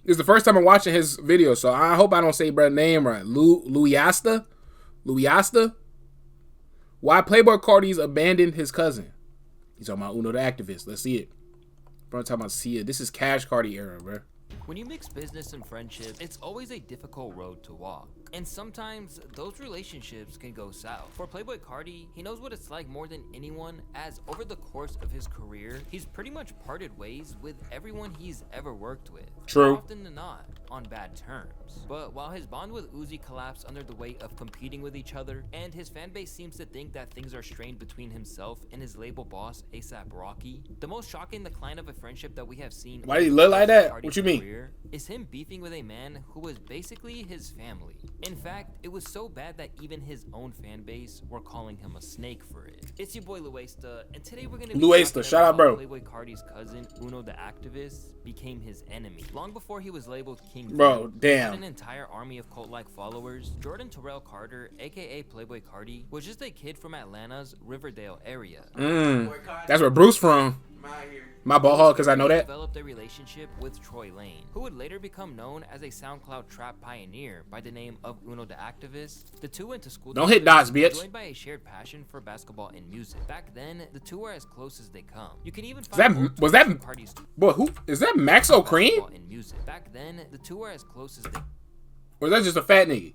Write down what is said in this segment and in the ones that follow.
It's the first time I'm watching his video, so I hope I don't say brother name right. Louaista? Louaista? Why Playboi Carti's abandoned his cousin? He's talking about Uno the Activist. Let's see it. Bro, talking about see it. This is Cash Carti era, bro. When you mix business and friendship, it's always a difficult road to walk. And sometimes, those relationships can go south. For Playboi Carti, he knows what it's like more than anyone, as over the course of his career, he's pretty much parted ways with everyone he's ever worked with. True. More often than not, on bad terms. But while his bond with Uzi collapsed under the weight of competing with each other, and his fanbase seems to think that things are strained between himself and his label boss, A$AP Rocky, the most shocking decline of a friendship that we have seen— Why do you look like that? What you mean? Is him beefing with a man who was basically his family. In fact, it was so bad that even his own fan base were calling him a snake for it. It's your boy Louaista, and today we're gonna be Louaista, shout out, bro. Playboi Carti's cousin, Uno the Activist, became his enemy. Long before he was labeled King, bro, damn. An entire army of cult-like followers. Jordan Terrell Carter, aka Playboi Carti, was just a kid from Atlanta's Riverdale area. That's where Bruce from. My ball hog, because I know that. Developed a relationship with Troy Lane, who would later become known as a SoundCloud trap pioneer by the name of Uno the Activist. The two went to school. Don't hit dots, bitch. Joined by a shared passion for basketball and music. Back then, the two were as close as they come. You can even find was that boy? Who is that? Max O'Cream? In music. Back then, the two were as close as they. Or is that just a fat nigga?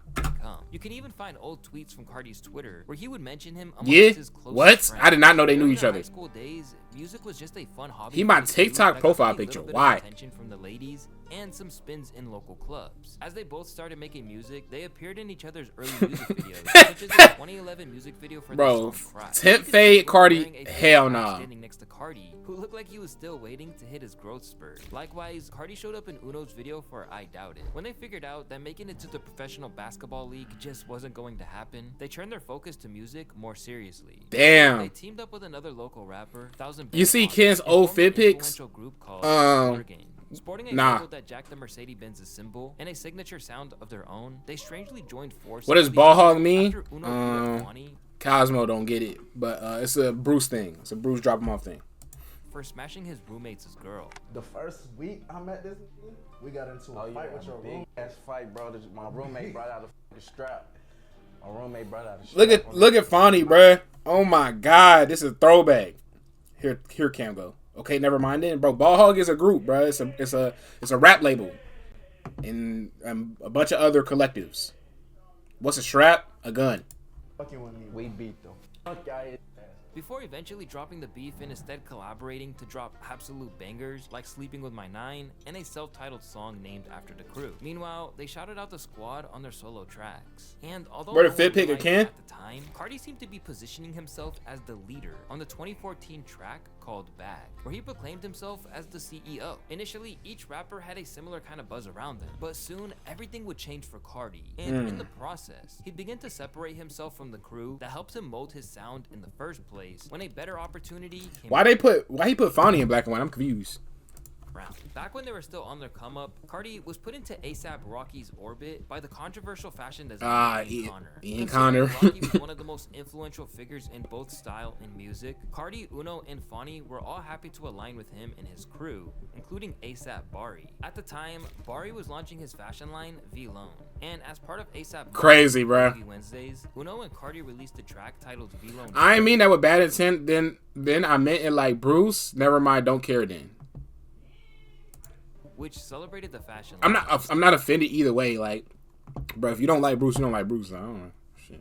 You can even find old tweets from Carti's Twitter where he would mention him amongst his closest what? friends. I did not know they knew each other. High school days, music was just a fun hobby. He my TikTok profile picture. Why? Attention from the ladies and some spins in local clubs. As they both started making music, they appeared in each other's early music videos, such as the 2011 music video for bro, the song Cry. Temp Fade Carti, hell nah. Standing next to Carti, who looked like he was still waiting to hit his growth spurt. Likewise, Carti showed up in Uno's video for I Doubt It. When they figured out that making it to the professional basketball league just wasn't going to happen, they turned their focus to music more seriously. Damn. They teamed up with another local rapper, You see Ken's old fit pics? Sporting a logo that jacked the Mercedes-Benz symbol and a signature sound of their own, they strangely joined forces. What does ball hog mean? Cosmo don't get it, but it's a Bruce thing. It's a Bruce drop him off thing. For smashing his roommate's girl. The first week I met this, we got into a fight with your roommate. Ass fight, bro. My roommate brought out a strap. My roommate brought out a strap. Look at Fonny, bruh. Oh my god, this is a throwback. Here Cam go. Okay, never mind then, bro. Ball Hog is a group, bro. It's a rap label, and a bunch of other collectives. What's a strap? A gun. Fucking with me. We beat them. Fuck guys. Before eventually dropping the beef and instead collaborating to drop absolute bangers like Sleeping With My Nine and a self-titled song named after the crew. Meanwhile, they shouted out the squad on their solo tracks. And although where the fit pick Ken? At the time, Carti seemed to be positioning himself as the leader on the 2014 track called Bag, where he proclaimed himself as the CEO. Initially, each rapper had a similar kind of buzz around them, but soon everything would change for Carti, and in the process, he'd begin to separate himself from the crew that helped him mold his sound in the first place. When a better opportunity came. Why he put Fonny in black and white? I'm confused. Back when they were still on their come up, Carti was put into A$AP Rocky's orbit by the controversial fashion designer Ian Connor. Rocky was one of the most influential figures in both style and music. Carti, Uno, and Fonny were all happy to align with him and his crew, including A$AP Bari. At the time, Bari was launching his fashion line V-Lone, and as part of A$AP crazy, bro. Wednesdays, Uno and Carti released a track titled V-Lone. I ain't mean that with bad intent. Then I meant it like Bruce. Never mind. Don't care then. Which celebrated the fashion line. I'm not offended either way. Like, bro, if you don't like Bruce, you don't like Bruce. I don't know. Shit.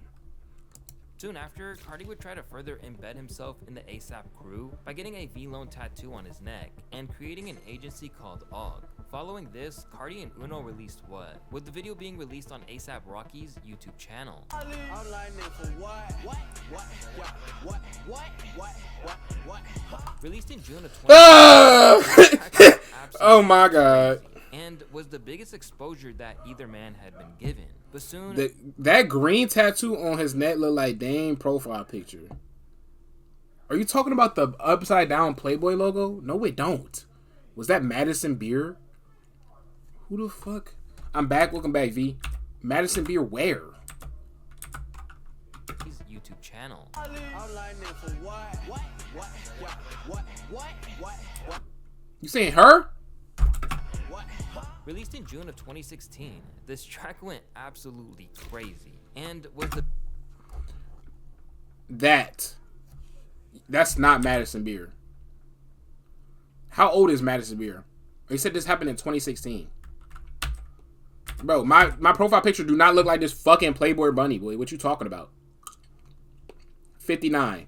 Soon after, Carti would try to further embed himself in the A$AP crew by getting a V-Lone tattoo on his neck and creating an agency called OG. Following this, Carti and Uno released What, with the video being released on A$AP Rocky's YouTube channel. Released in June of 2020. Oh my god. And was the biggest exposure that either man had been given. But soon that green tattoo on his neck looked like Dame profile picture. Are you talking about the upside down Playboi logo? No, it don't. Was that Madison Beer? Who the fuck? I'm back. Welcome back, V. Madison Beer where? His YouTube channel. You saying her? Released in June of 2016, this track went absolutely crazy and was the That's not Madison Beer. How old is Madison Beer? He said this happened in 2016. Bro, my profile picture do not look like this fucking Playboy bunny, boy. What you talking about? 59.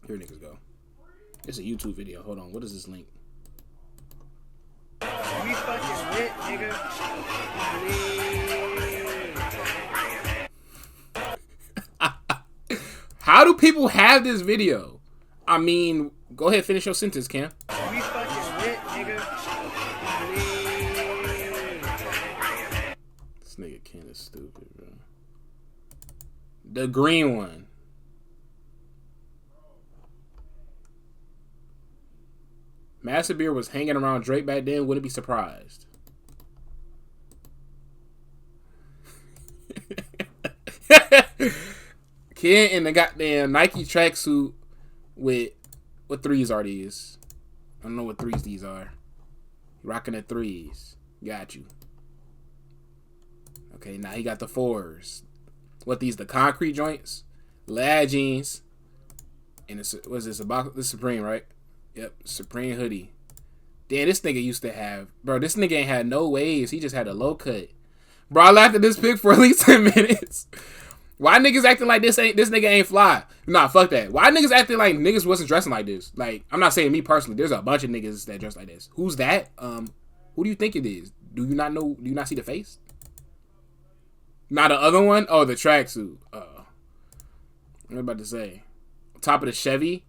Here niggas go. It's a YouTube video. Hold on. What is this link? We fucking lit, nigga. How do people have this video? I mean, go ahead, finish your sentence, Cam. We fucking lit, nigga. This nigga Ken is stupid, bro. The green one. Master Beer was hanging around Drake back then. Wouldn't be surprised. Ken in the goddamn Nike tracksuit with what threes are these? I don't know what threes these are. Rocking the threes. Got you. Okay, now he got the fours. What these? The concrete joints? Lad jeans. And it's, what is this? This Supreme, right? Yep, Supreme hoodie. Damn, this nigga used to have... Bro, this nigga ain't had no waves. He just had a low cut. Bro, I laughed at this pic for at least 10 minutes. Why niggas acting like this nigga ain't fly? Nah, fuck that. Why niggas acting like niggas wasn't dressing like this? Like, I'm not saying me personally. There's a bunch of niggas that dress like this. Who's that? Who do you think it is? Do you not know? Do you not see the face? Not the other one? Oh, the tracksuit. What am I about to say? Top of the Chevy.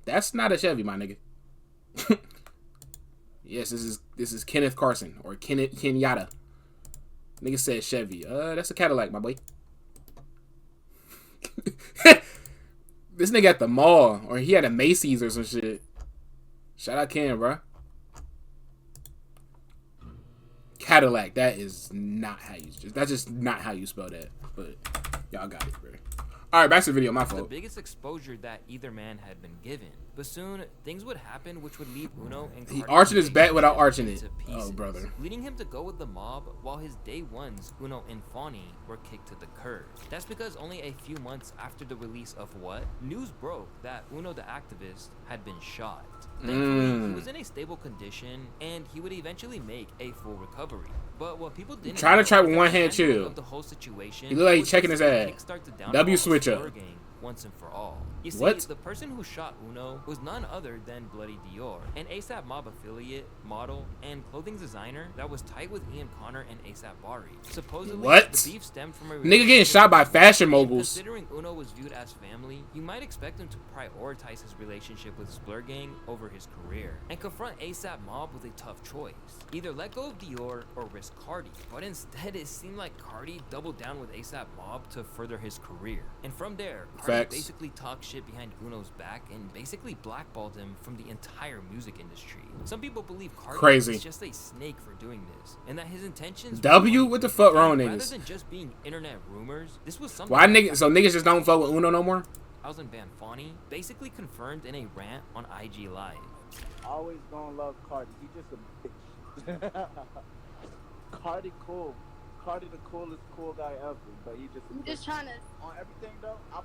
That's not a Chevy, my nigga. Yes, this is Kenneth Carson or Kenyatta. Nigga said Chevy. That's a Cadillac, my boy. This nigga at the mall, or he had a Macy's or some shit. Shout out Ken, bro. Cadillac. That is not how you. That's just not how you spell that. But y'all got it, bro. All right, back to the video. My fault. The biggest exposure that either man had been given. But soon, things would happen which would leave Uno and He Carti arching his back without arching it. to Oh, pieces, brother. leading him to go with the mob while his day ones, Uno and Fawny, were kicked to the curb. That's because only a few months after the release of What, news broke that Uno the Activist had been shot. Thankfully, he was in a stable condition, and he would eventually make a full recovery. But what people didn't Try to know try with is that one the hand handling chill. of the whole situation He look like he was checking his basically ass. kickstart the downfall W of switch up. Blur Gang once and for all. You see, What? the person who shot Uno was none other than Bloody Dior, an ASAP Mob affiliate, model, and clothing designer that was tight with Ian Connor and ASAP Bari. Supposedly, What? the beef stemmed from a Nigga getting shot by fashion moguls. Considering Uno was viewed as family, you might expect him to prioritize his relationship with his Blur Gang over his career, and confront ASAP Mob with a tough choice. Either let go of Dior or risk Carti, but instead it seemed like Carti doubled down with ASAP Mob to further his career. And from there, Carti Facts. basically talked shit behind Uno's back and basically blackballed him from the entire music industry. Some people believe Carti Crazy. is just a snake for doing this, and that his intentions W? were What the fuck wrong with rather niggas? than just being internet rumors. This was something Why that niggas? So niggas just don't fuck with Uno no more? Thousand Van Fawny basically confirmed in a rant on IG Live. Always gonna love Carti. He just a bitch. Carti cool. Carti the coolest cool guy ever, but he just. I'm just trying to. On everything though, I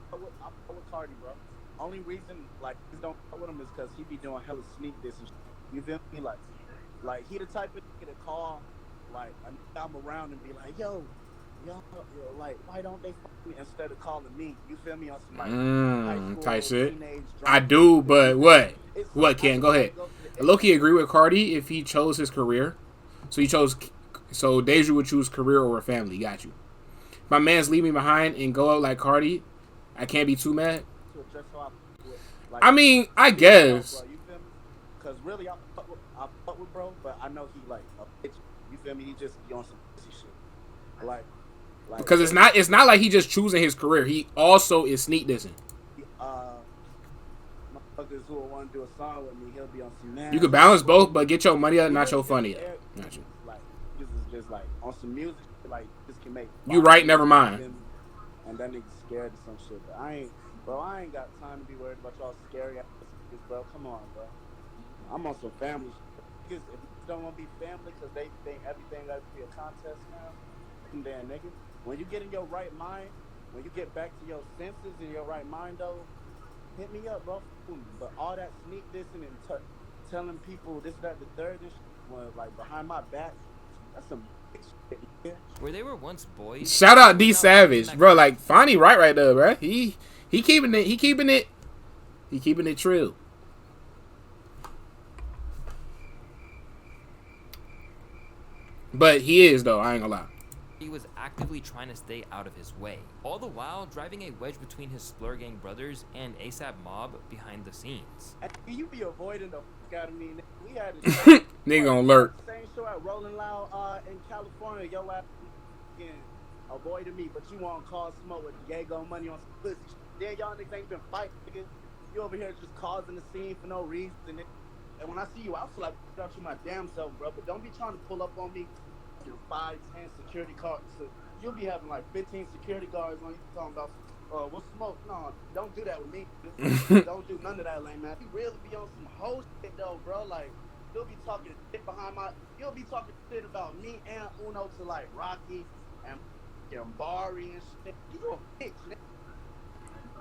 put with Carti, bro. Only reason like niggas don't fuck with him is because he be doing hella sneak this and shit. You feel me? Like he the type of nigga to call like I'm around and be like, yo, like why don't they fuck me instead of calling me? You feel me? On some like high school, Tight shit. teenage I drama. do, but what? It's- What, Ken? Go ahead. Loki agree with Carti if he chose his career. So Deja would choose career over family. Got you. My man's leave me behind and go out like Carti. I can't be too mad. Just so like, I mean, I guess. Bro, you feel me? Cause really, I fuck with bro, but I know he like a bitch. You feel me? He just be on some pussy shit. Like Because it's not like he just choosing his career. He also is sneak dissing. Motherfuckers who will want to do a song with me, he'll be on some nasty. You could balance both, but get your money up, not your funny up. Got you. Like this is just like on some music, like this can make. You right, never mind. And that nigga's scared of some shit. But I ain't got time to be worried about y'all scary ass niggas, bro. Come on, bro. I'm on some family shit. Because if you don't want to be family because they think everything got to be a contest now, then nigga, when you get in your right mind, when you get back to your senses in your right mind though, hit me up, bro. But all that sneak dissing and telling people this, that, the third, and shit, like behind my back, that's some big shit. Yeah. Where they were once boys. Shout out D Savage, bro. Like Fonny, right there, bro. He keeping it true. But he is though. I ain't gonna lie. He was actively trying to stay out of his way, all the while driving a wedge between his Splur Gang brothers and ASAP Mob behind the scenes. You be avoiding the fuck out of me. We had a nigga gonna lurk. Same show at Rolling Loud in California. Yo ass avoided me, but you want to cause smoke with Diego money on some pussy. Then y'all niggas ain't been fighting, nigga. You over here just causing the scene for no reason. And when I see you, I feel like out you my damn self, bro. But don't be trying to pull up on me. 5, 10 security guards. So you'll be having like 15 security guards on you talking about what's smoke? No, don't do that with me. Don't do none of that, lame man. You really be on some whole shit though, bro. Like you'll be talking shit you'll be talking shit about me and Uno to like Rocky and Bari and shit. You a bitch, nigga.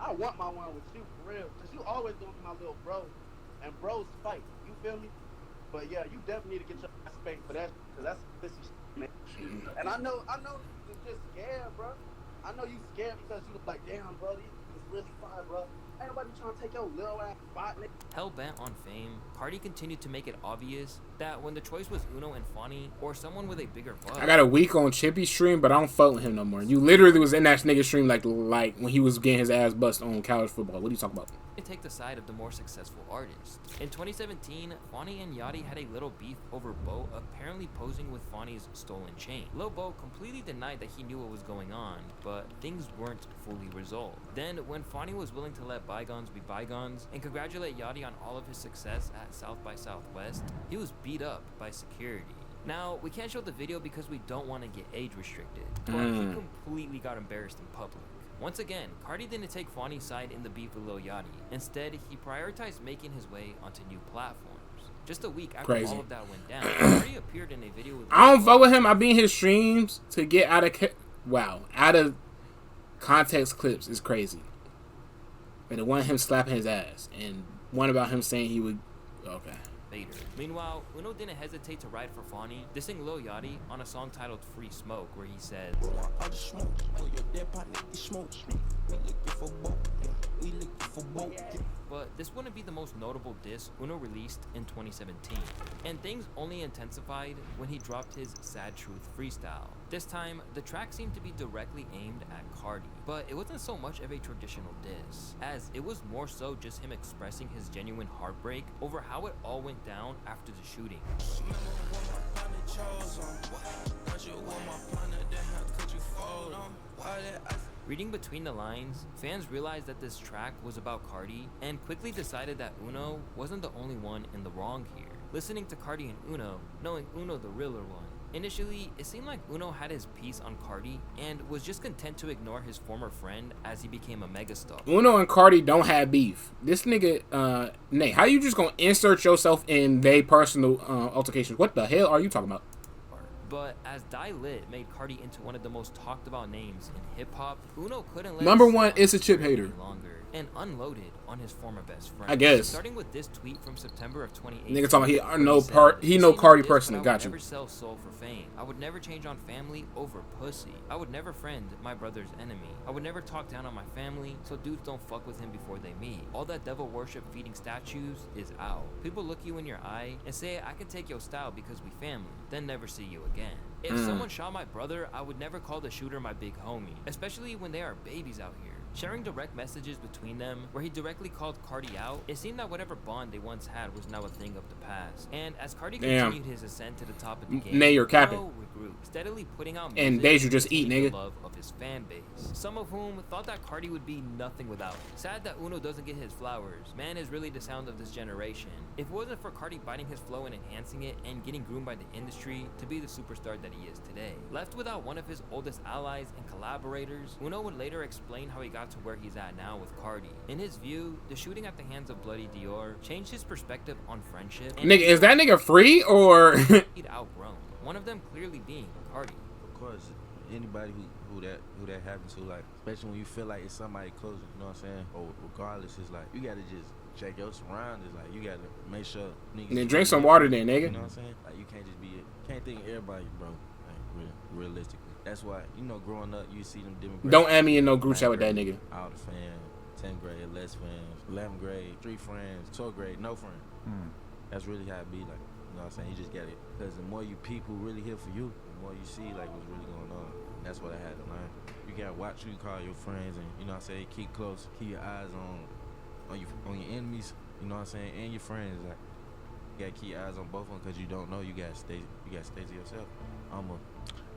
I want my one with you for real, cause you always gonna be my little bro, and bros fight. You feel me? But yeah, you definitely need to get your ass spanked for that, cause that's pussy shit. And I know you're just scared, bro. I know you scared because you look like, damn, bro, it's really fine, bro. Ain't nobody trying to take your little ass spot, nigga. Hell bent on fame, Carti continued to make it obvious that when the choice was Uno and Fonny or someone with a bigger butt. I got a week on Chippy's stream, but I don't fuck with him no more. You literally was in that nigga stream like when he was getting his ass bust on college football. What are you talking about? Take the side of the more successful artist. In 2017, Fonny and Yachty had a little beef over Bo apparently posing with Fonny's stolen chain. Lil Bo completely denied that he knew what was going on, but things weren't fully resolved. Then, when Fonny was willing to let bygones be bygones and congratulate Yachty on all of his success at South by Southwest, he was beat up by security. Now, we can't show the video because we don't want to get age restricted, but he completely got embarrassed in public. Once again, Carti didn't take Fonny's side in the beef with Lil Yachty. Instead, he prioritized making his way onto new platforms. Just a week after all of that went down, Carti appeared in a video with I don't fuck with him. I be in his streams to get out of context clips is crazy. But the one him slapping his ass and one about him saying he would later. Meanwhile, Uno didn't hesitate to ride for Fonny, dissing Lil Yachty on a song titled Free Smoke, where he says, but this wouldn't be the most notable diss Uno released in 2017, and things only intensified when he dropped his Sad Truth freestyle. This time, the track seemed to be directly aimed at Carti, but it wasn't so much of a traditional diss, as it was more so just him expressing his genuine heartbreak over how it all went down after the shooting. Reading between the lines, fans realized that this track was about Carti and quickly decided that Uno wasn't the only one in the wrong here. Listening to Carti and Uno, knowing Uno the realer one, initially, it seemed like Uno had his piece on Carti and was just content to ignore his former friend as he became a megastar. Uno and Carti don't have beef. This nigga, Nate, how you just gonna insert yourself in their personal altercations? What the hell are you talking about? But as Die Lit made Carti into one of the most talked about names in hip-hop, Uno couldn't let Number one, it's a chip hater. Longer and unloaded on his former best friend. I guess. Starting with this tweet from September of 2018. Nigga talking about he know Carti personally. Got you. I would never sell soul for fame. I would never change on family over pussy. I would never friend my brother's enemy. I would never talk down on my family, so dudes don't fuck with him before they meet. All that devil worship feeding statues is out. People look you in your eye and say, I can take your style because we family, then never see you again. If someone shot my brother, I would never call the shooter my big homie, especially when they are babies out here. Sharing direct messages between them, where he directly called Carti out, it seemed that whatever bond they once had was now a thing of the past. And as Carti continued his ascent to the top of the game, Nay, you're capping. Uno regrouped, steadily putting out and music Deja just eat, nigga. the love of his fan base. Some of whom thought that Carti would be nothing without him. Sad that Uno doesn't get his flowers. Man is really the sound of this generation. If it wasn't for Carti biting his flow and enhancing it and getting groomed by the industry to be the superstar that he is today. Left without one of his oldest allies and collaborators, Uno would later explain how he got got to where he's at now with Carti. In his view, the shooting at the hands of Bloody Dior changed his perspective on friendship. Nigga, is that nigga free or? He'd outgrown. One of them clearly being Carti. Of course, anybody who that happens to, like, especially when you feel like it's somebody close, you know what I'm saying? Or regardless, it's like you gotta just check your surroundings. Like you gotta make sure niggas. Then drink some water, then, nigga. You know what I'm saying? Like you can't just be, can't think everybody, bro. Like realistically, that's why growing up, you see them demographics. Don't add me in no group chat with that nigga. All the fans, 10th grade, less fans, 11th grade, 3 friends, 12th grade, no friends. That's really how it be like. You know what I'm saying? You just get it. Because the more you people really here for you, the more you see like what's really going on. That's what I had to learn. You gotta watch who you call your friends, and you know what I'm saying, keep close, keep your eyes on your enemies, you know what I'm saying, and your friends. Like you gotta keep your eyes on both of them because you don't know. You gotta stay to yourself.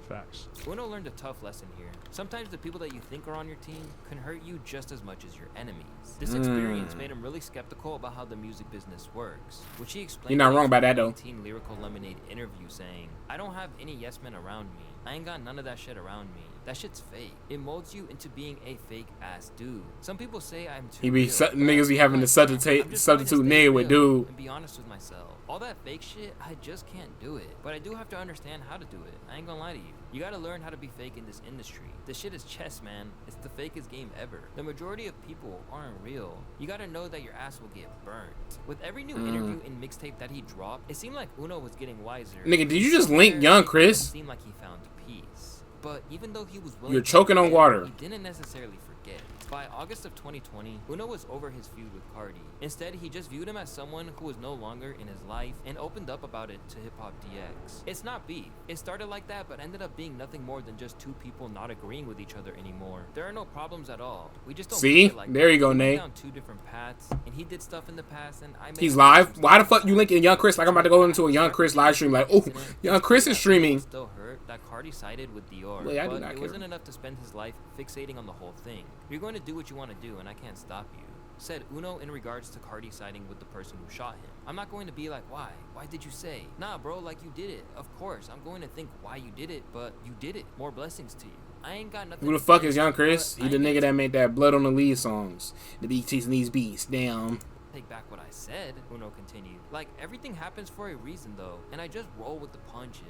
Facts. Uno learned a tough lesson here. Sometimes the people that you think are on your team can hurt you just as much as your enemies. This experience made him really skeptical about how the music business works, which he explained. You're not wrong about that though. In Lyrical Lemonade interview saying, "I don't have any yes men around me. I ain't got none of that shit around me. That shit's fake. It molds you into being a fake ass dude. Some people say I'm too He be real, niggas be having to substitute nigga with dude. And be honest with myself. All that fake shit, I just can't do it. But I do have to understand how to do it. I ain't gonna lie to you. You gotta learn how to be fake in this industry. This shit is chess, man. It's the fakest game ever. The majority of people aren't real. You gotta know that your ass will get burnt." With every new interview and mixtape that he dropped, it seemed like Uno was getting wiser. Nigga, did you just link Young Chris? It seemed like he found peace. But even though he was willing You're choking on water. He didn't necessarily forget. By August of 2020, Uno was over his feud with Carti. Instead, he just viewed him as someone who was no longer in his life and opened up about it to Hip Hop DX. It's not beef. It started like that, but ended up being nothing more than just two people not agreeing with each other anymore. There are no problems at all. We just don't see. Like there that. you go, We went Nate. down two different paths, and he did stuff in the past, and I. He's live. Why the fuck you linking Young Chris? Like I'm about to go into a Young Chris live stream. Like, oh, Young Chris is streaming. Still hurt that Carti sided with Dior, Wait, I do but not it care. wasn't enough to spend his life fixating on the whole thing. You're going to do what you want to do, and I can't stop you. Said Uno in regards to Carti siding with the person who shot him. I'm not going to be like, why? Why did you say? Nah, bro, like you did it. Of course, I'm going to think why you did it, but you did it. More blessings to you. I ain't got nothing. Who the fuck is Young Chris? He the nigga that made that Blood on the Lead songs. The beat chasing these beats. Damn. Take back what I said, Uno continued. Like, everything happens for a reason, though, and I just roll with the punches.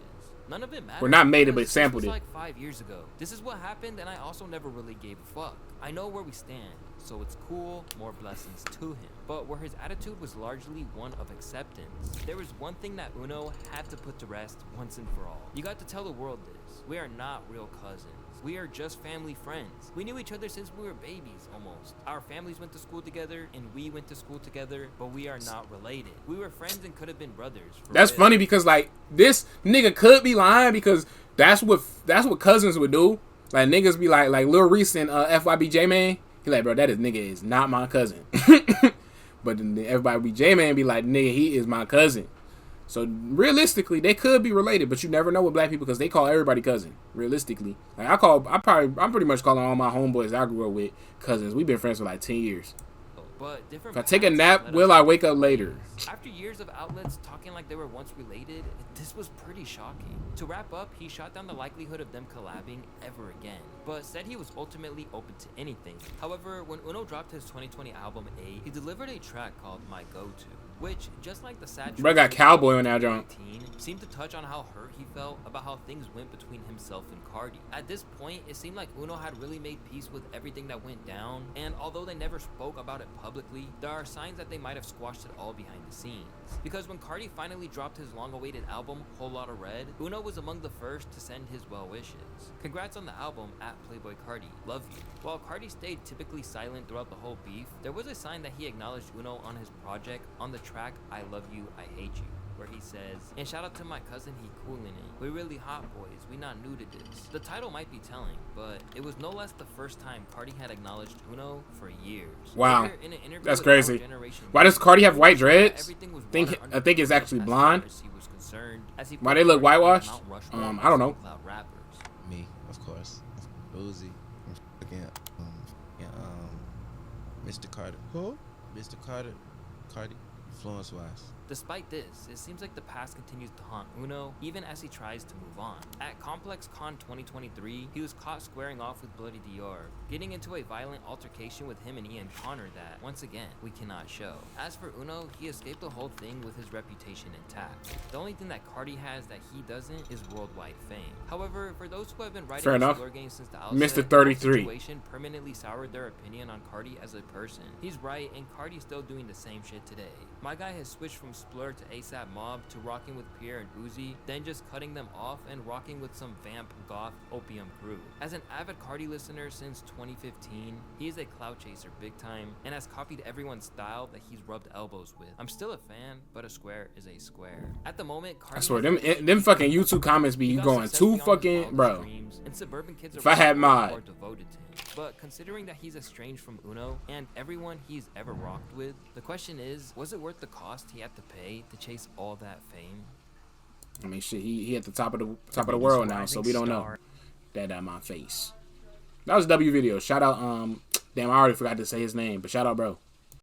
None of it matters. We're not made it, but because sampled this it. was like 5 years ago. This is what happened, and I also never really gave a fuck. I know where we stand, so it's cool, more blessings to him. But where his attitude was largely one of acceptance, there was one thing that Uno had to put to rest once and for all. You got to tell the world this. We are not real cousins. We are just family friends. We knew each other since we were babies, almost. Our families went to school together, and we went to school together, but we are not related. We were friends and could have been brothers. That's funny because like this nigga could be lying because that's what cousins would do. Like niggas be like Lil Reese and FYB J-Man. He like, bro, that nigga is not my cousin. But then everybody be J-Man be like, nigga, he is my cousin. So realistically, they could be related, but you never know with black people because they call everybody cousin. Realistically, like I'm pretty much calling all my homeboys I grew up with cousins. We've been friends for like 10 years. But different If I take a nap, will I wake up later? After years of outlets talking like they were once related, this was pretty shocking. To wrap up, he shot down the likelihood of them collabing ever again, but said he was ultimately open to anything. However, when Uno dropped his 2020 album 8, he delivered a track called My Go-To, which, just like the sad Bro got Cowboy on that joint. Seemed to touch on how hurt he felt about how things went between himself and Carti. At this point, it seemed like Uno had really made peace with everything that went down, and although they never spoke about it publicly, there are signs that they might have squashed it all behind the scenes. Because when Carti finally dropped his long-awaited album, Whole Lotta Red, Uno was among the first to send his well wishes. Congrats on the album at Playboi Carti, love you. While Carti stayed typically silent throughout the whole beef, there was a sign that he acknowledged Uno on his project on the track I Love You, I Hate You, where he says, and shout out to my cousin, he coolin' it. We really hot boys, we not new to this. The title might be telling, but it was no less the first time Carti had acknowledged Uno for years. Wow, Later, in an interview that's with crazy. Our Generation Why does Carti have white dreads? everything was I think it's actually blonde. As he Why they look whitewashed? I don't know. Rappers. Me, of course. Uzi. Again, Mr. Carter. Who? Mr. Carter. Carti. Influence-wise. Despite this, it seems like the past continues to haunt Uno, even as he tries to move on. At Complex Con 2023, he was caught squaring off with Bloody Dior, getting into a violent altercation with him and Ian Connor that, once again, we cannot show. As for Uno, he escaped the whole thing with his reputation intact. The only thing that Carti has that he doesn't is worldwide fame. However, for those who have been writing explore games since the outset, Mr. 33 situation permanently soured their opinion on Carti as a person. He's right, and Carti's still doing the same shit today. My guy has switched from Splur to ASAP Mob to rocking with Pierre and Uzi, then just cutting them off and rocking with some vamp goth opium crew. As an avid Carti listener since 2015, he is a clout chaser big time and has copied everyone's style that he's rubbed elbows with. I'm still a fan, but a square is a square. At the moment, Carti, I swear, them fucking YouTube comments be going too fucking, bro. And suburban kids if I had more mod. devoted to him. But considering that he's estranged from Uno and everyone he's ever rocked with, the question is, was it worth the cost he had to pay to chase all that fame? I mean, shit, he at the top of the world now, so we don't know. That out my face. That was a W video. Shout out, damn, I already forgot to say his name, but shout out, bro.